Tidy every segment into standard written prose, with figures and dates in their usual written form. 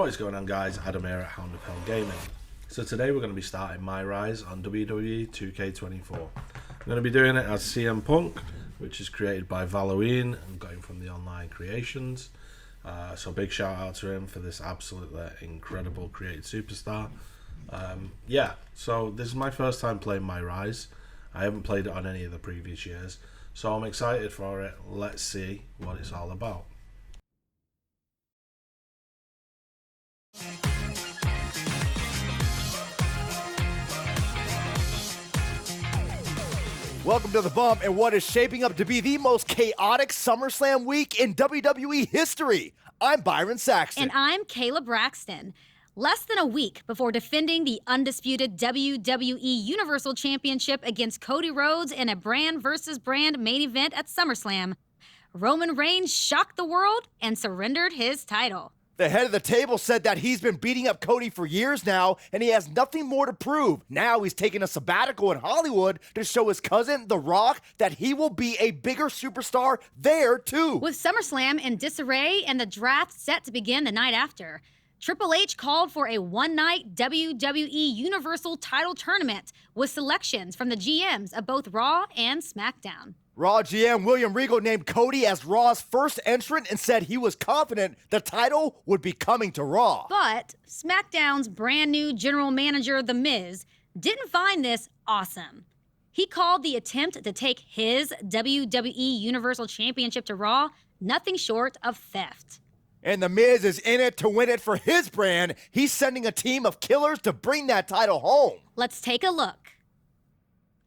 What is going on, guys? Adam here at Hound of Hell Gaming. So today we're going to be starting my rise on WWE 2K24. I'm going to be doing it as CM Punk, which is created by Halloween and got him from the Online Creations. So big shout out to him for this absolutely incredible created superstar. So this is my first time playing my rise. I haven't played it on any of the previous years, so I'm excited for it. Let's see what it's all about. Welcome to The Bump and what is shaping up to be the most chaotic SummerSlam week in WWE history. I'm Byron Saxton. And I'm Kayla Braxton. Less than a week before defending the undisputed WWE Universal Championship against Cody Rhodes in a brand versus brand main event at SummerSlam, Roman Reigns shocked the world and surrendered his title. The head of the table said that he's been beating up Cody for years now, and he has nothing more to prove. Now he's taking a sabbatical in Hollywood to show his cousin, The Rock, that he will be a bigger superstar there, too. With SummerSlam in disarray and the draft set to begin the night after, Triple H called for a one-night WWE Universal title tournament with selections from the GMs of both Raw and SmackDown. Raw GM William Regal named Cody as Raw's first entrant and said he was confident the title would be coming to Raw. But SmackDown's brand new general manager, The Miz, didn't find this awesome. He called the attempt to take his WWE Universal Championship to Raw nothing short of theft. And The Miz is in it to win it for his brand. He's sending a team of killers to bring that title home. Let's take a look.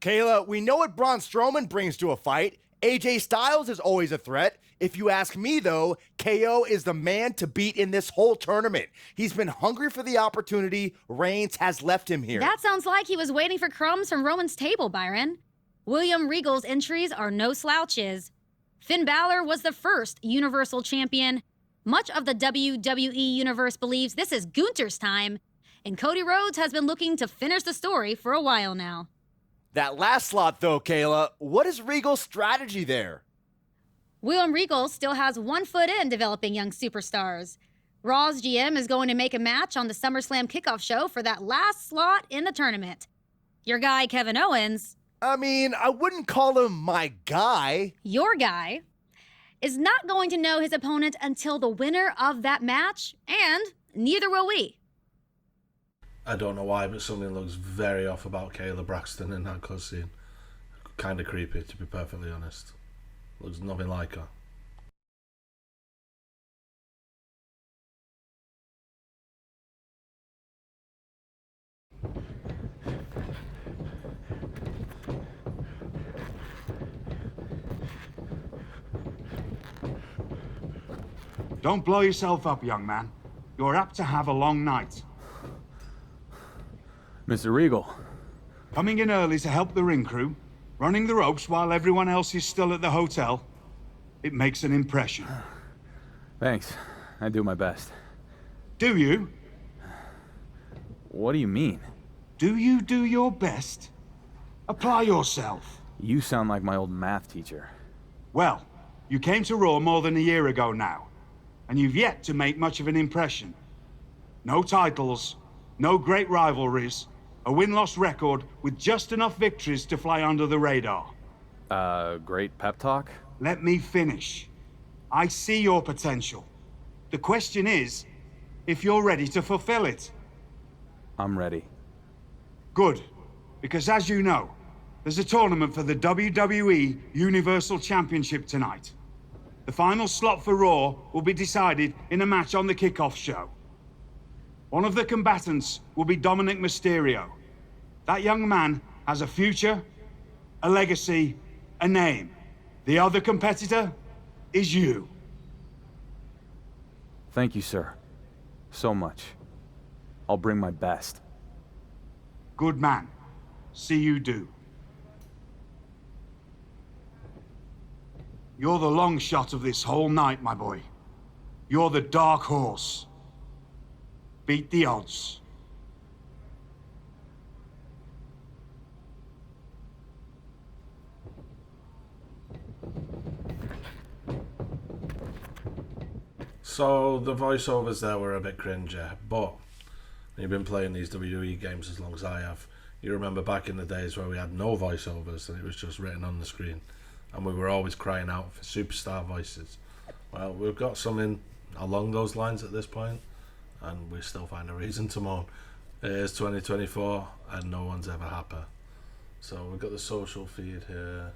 Kayla, we know what Braun Strowman brings to a fight. AJ Styles is always a threat. If you ask me, though, KO is the man to beat in this whole tournament. He's been hungry for the opportunity. Reigns has left him here. That sounds like he was waiting for crumbs from Roman's table, Byron. William Regal's entries are no slouches. Finn Balor was the first Universal Champion. Much of the WWE Universe believes this is Gunther's time, and Cody Rhodes has been looking to finish the story for a while now. That last slot, though, Kayla, what is Regal's strategy there? William Regal still has one foot in developing young superstars. Raw's GM is going to make a match on the SummerSlam kickoff show for that last slot in the tournament. Your guy, Kevin Owens... I mean, I wouldn't call him my guy. Your guy is not going to know his opponent until the winner of that match, and neither will we. I don't know why, but something looks very off about Kayla Braxton in that cutscene. Kind of creepy, to be perfectly honest. Looks nothing like her. Don't blow yourself up, young man. You're apt to have a long night. Mr. Regal. Coming in early to help the ring crew, running the ropes while everyone else is still at the hotel, it makes an impression. Thanks. I do my best. Do you? What do you mean? Do you do your best? Apply yourself. You sound like my old math teacher. Well, you came to Raw more than a year ago now, and you've yet to make much of an impression. No titles, no great rivalries, a win-loss record with just enough victories to fly under the radar. Great pep talk? Let me finish. I see your potential. The question is, if you're ready to fulfill it. I'm ready. Good, because as you know, there's a tournament for the WWE Universal Championship tonight. The final slot for Raw will be decided in a match on the kickoff show. One of the combatants will be Dominic Mysterio. That young man has a future, a legacy, a name. The other competitor is you. Thank you, sir. So much. I'll bring my best. Good man. See you do. You're the long shot of this whole night, my boy. You're the dark horse. Beat the odds. So the voiceovers there were a bit cringy, but you've been playing these WWE games as long as I have. You remember back in the days where we had no voiceovers and it was just written on the screen, and we were always crying out for superstar voices. Well, we've got something along those lines at this point, and we still find a reason to moan. It is 2024 and no one's ever happy. So we've got the social feed here.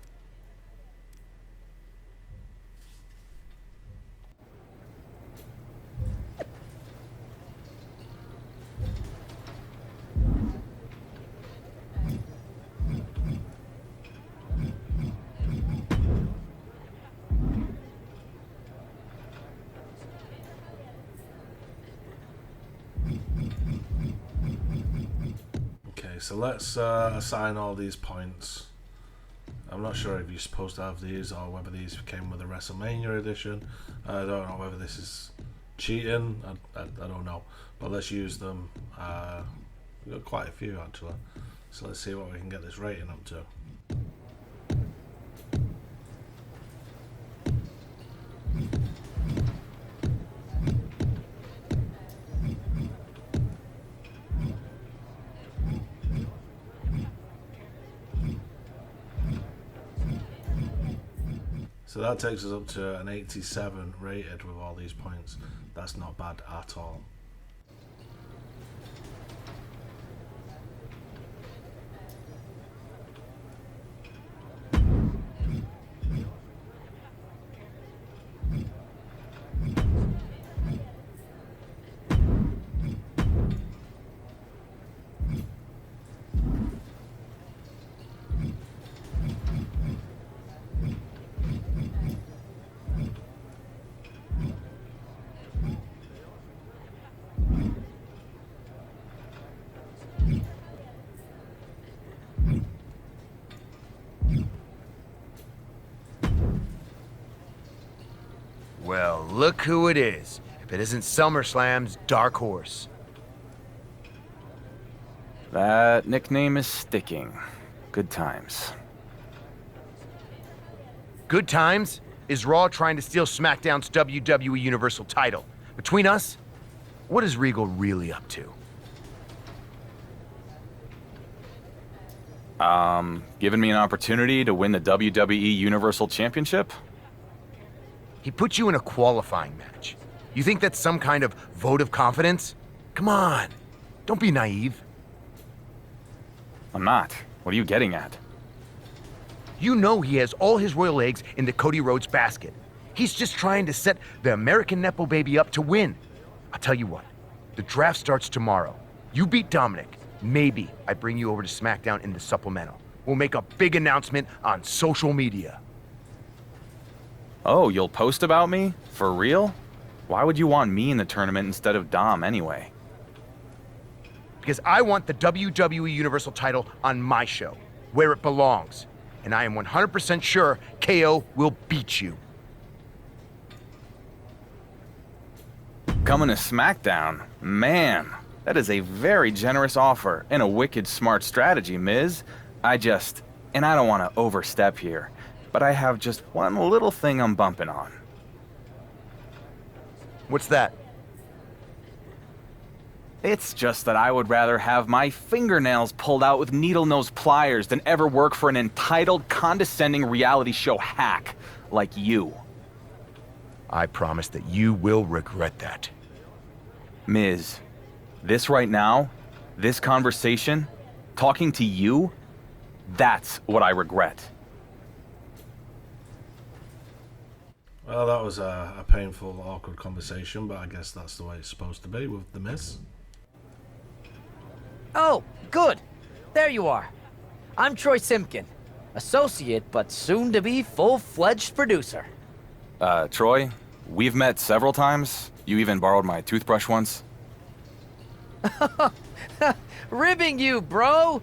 Okay, so let's assign all these points. I'm not sure if you're supposed to have these or whether these came with the WrestleMania edition. I don't know whether this is cheating. I don't know. But let's use them. We've got quite a few actually. So let's see what we can get this rating up to. So that takes us up to an 87 rated with all these points. That's not bad at all. Well, look who it is. If it isn't SummerSlam's Dark Horse. That nickname is sticking. Good times. Good times? Is Raw trying to steal SmackDown's WWE Universal title? Between us, what is Regal really up to? Giving me an opportunity to win the WWE Universal Championship? He put you in a qualifying match. You think that's some kind of vote of confidence? Come on, don't be naive. I'm not. What are you getting at? You know he has all his royal eggs in the Cody Rhodes basket. He's just trying to set the American Nepo baby up to win. I'll tell you what, the draft starts tomorrow. You beat Dominic, maybe I bring you over to SmackDown in the supplemental. We'll make a big announcement on social media. Oh, you'll post about me? For real? Why would you want me in the tournament instead of Dom anyway? Because I want the WWE Universal title on my show, where it belongs. And I am 100% sure KO will beat you. Coming to SmackDown? Man, that is a very generous offer and a wicked smart strategy, Miz. And I don't want to overstep here, but I have just one little thing I'm bumping on. What's that? It's just that I would rather have my fingernails pulled out with needle-nose pliers than ever work for an entitled, condescending reality show hack like you. I promise that you will regret that. Miz, this right now, this conversation, talking to you, that's what I regret. Well, that was a painful, awkward conversation, but I guess that's the way it's supposed to be with The Miz. Oh, good. There you are. I'm Troy Simpkin, associate but soon-to-be full-fledged producer. Troy, we've met several times. You even borrowed my toothbrush once. Ribbing you, bro!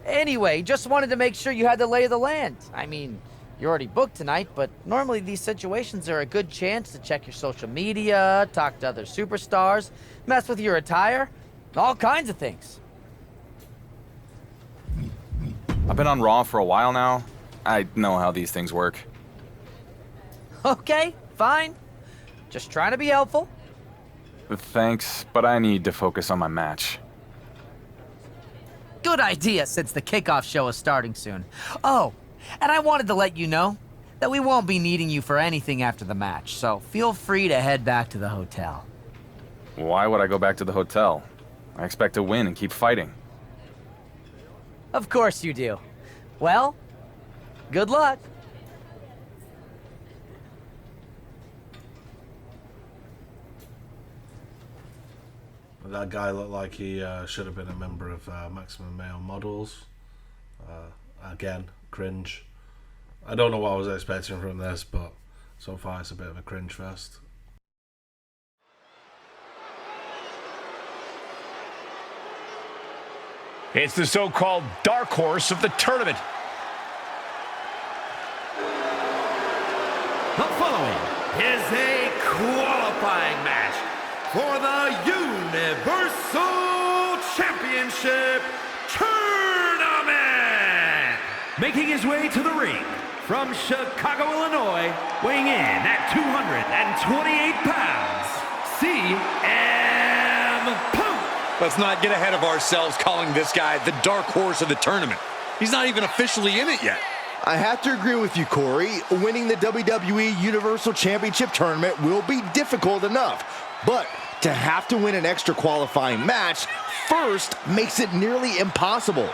Anyway, just wanted to make sure you had the lay of the land. I mean, you're already booked tonight, but normally these situations are a good chance to check your social media, talk to other superstars, mess with your attire, all kinds of things. I've been on Raw for a while now. I know how these things work. Okay, fine. Just trying to be helpful. Thanks, but I need to focus on my match. Good idea, since the kickoff show is starting soon. Oh, and I wanted to let you know that we won't be needing you for anything after the match, so feel free to head back to the hotel. Why would I go back to the hotel? I expect to win and keep fighting. Of course you do. Well, good luck. That guy looked like he should have been a member of Maximum Male Models. Again, cringe. I don't know what I was expecting from this, but so far it's a bit of a cringe fest. It's the so-called dark horse of the tournament. The following is a qualifying match for the Universal Championship Tournament. Making his way to the ring from Chicago, Illinois, weighing in at 228 pounds, CM Punk. Let's not get ahead of ourselves calling this guy the dark horse of the tournament. He's not even officially in it yet. I have to agree with you, Corey. Winning the WWE Universal Championship Tournament will be difficult enough, but to have to win an extra qualifying match first makes it nearly impossible.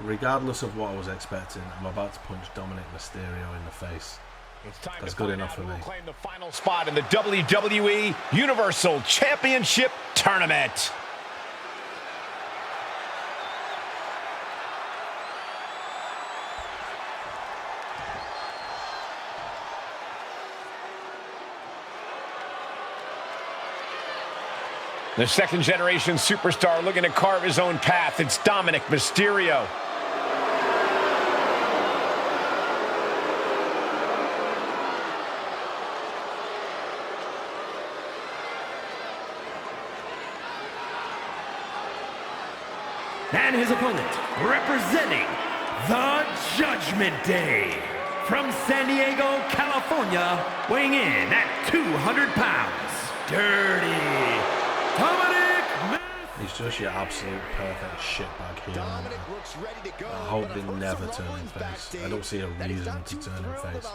Regardless of what I was expecting, I'm about to punch Dominic Mysterio in the face. That's good enough for me. Who will claim the final spot in the WWE Universal Championship Tournament. The second-generation superstar looking to carve his own path. It's Dominic Mysterio. And his opponent, representing the Judgment Day, from San Diego, California, weighing in at 200 pounds, Dirty Dominic. He's just your absolute perfect shitbag heel. I hope they never turn him face. I don't see a reason to turn him face.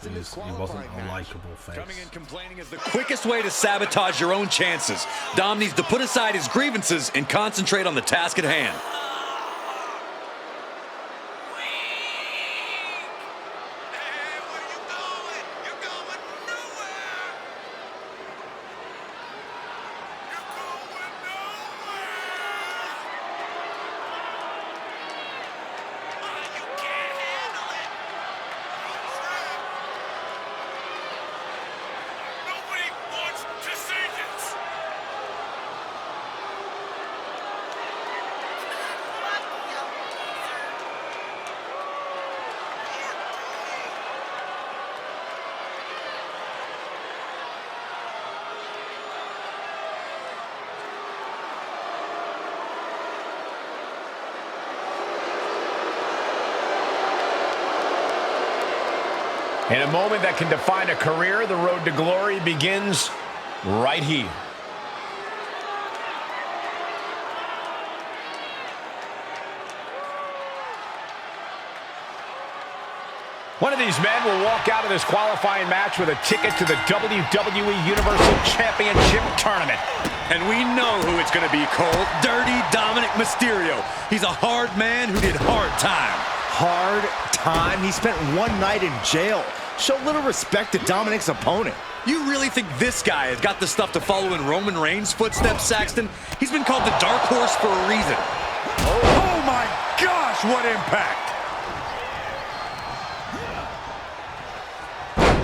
He wasn't a likable face. Coming and complaining is the quickest way to sabotage your own chances. Dom needs to put aside his grievances and concentrate on the task at hand. In a moment that can define a career, the road to glory begins right here. One of these men will walk out of this qualifying match with a ticket to the WWE Universal Championship Tournament. And we know who it's going to be, Cole. Dirty Dominic Mysterio. He's a hard man who did hard time. Hard time? He spent one night in jail. Show little respect to Dominic's opponent. You really think this guy has got the stuff to follow in Roman Reigns' footsteps, Saxton? He's been called the Dark Horse for a reason. Oh my gosh, what impact!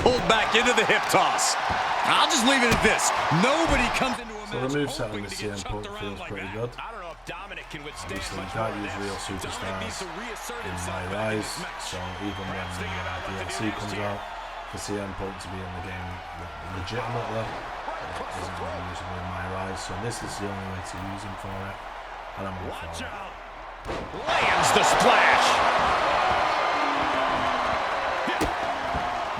Pulled back into the hip toss. I'll just leave it at this. Nobody comes into a So the moveset on the CM Punk feels pretty good. Obviously, you can't use real superstars in My Rise, so even when the DLC comes out, for CM Punk to be in the game legitimately, it isn't going to be usable in My Rise, so this is the only way to use him for it, and I'm all for it. Lands the splash.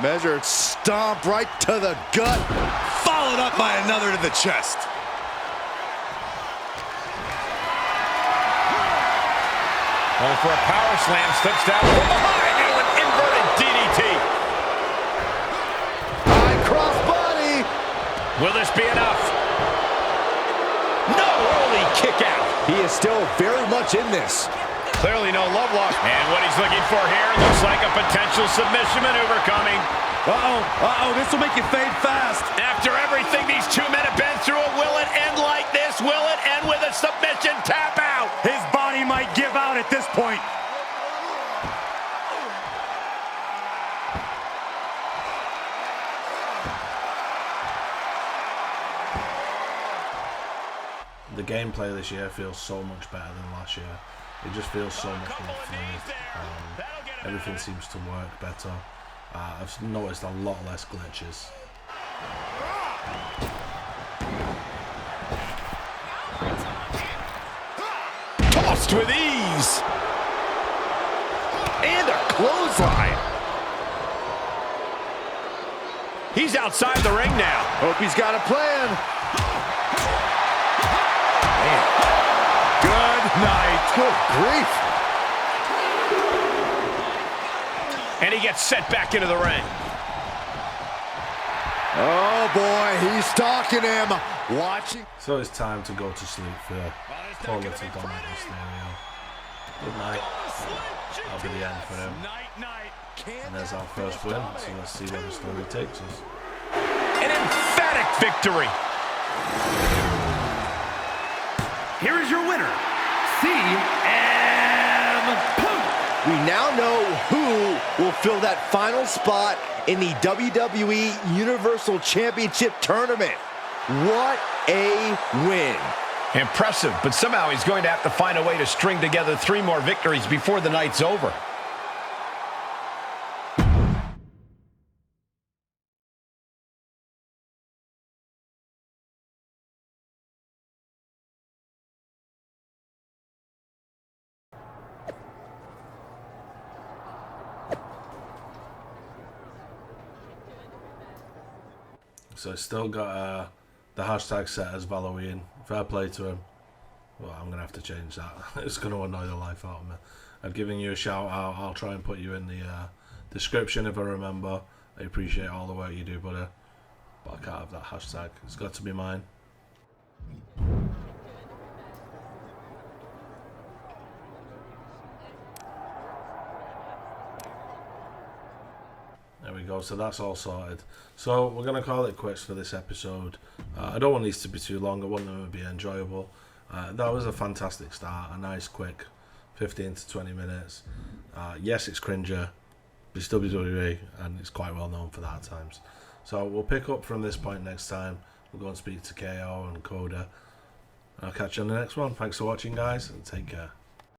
Measured stomp right to the gut. Followed up by another to the chest. Going for a power slam, slips down from behind into an inverted DDT. High cross body. Will this be enough? No, early kick out. He is still very much in this. Clearly no love lost. And what he's looking for here looks like a potential submission maneuver coming. This will make you fade fast. After everything these two men have been through, will it end like this? Will it end with a submission tap out? His body might give out at this point. The gameplay this year feels so much better than last year. It just feels so much more fluid. Everything seems to work better. I've noticed a lot less glitches. Tossed with ease. And a clothesline. He's outside the ring now. Hope he's got a plan. Good night. Good grief. And he gets set back into the ring. Oh boy, he's stalking him. Watching. So it's time to go to sleep for quality Dominic Mysterio. Good night. That'll be the end for him. And there's our first win, so let's see where the story takes us. An emphatic victory. Here is your winner, CM Punk. We now know who will fill that final spot in the WWE Universal Championship Tournament. What a win. Impressive, but somehow he's going to have to find a way to string together 3 more victories before the night's over. So it's still got the hashtag set as Halloween. Fair play to him. Well, I'm going to have to change that. It's going to annoy the life out of me. I've given you a shout out. I'll try and put you in the description if I remember. I appreciate all the work you do, buddy. But I can't have that hashtag. It's got to be mine. There we go, so that's all sorted. So we're going to call it quits for this episode. I don't want these to be too long, I want them to be enjoyable. That was a fantastic start, a nice quick 15 to 20 minutes. Yes, it's cringer, but it's WWE, and it's quite well known for that at times. So we'll pick up from this point next time. We'll go and speak to KO and Coda. I'll catch you on the next one. Thanks for watching, guys, and take care.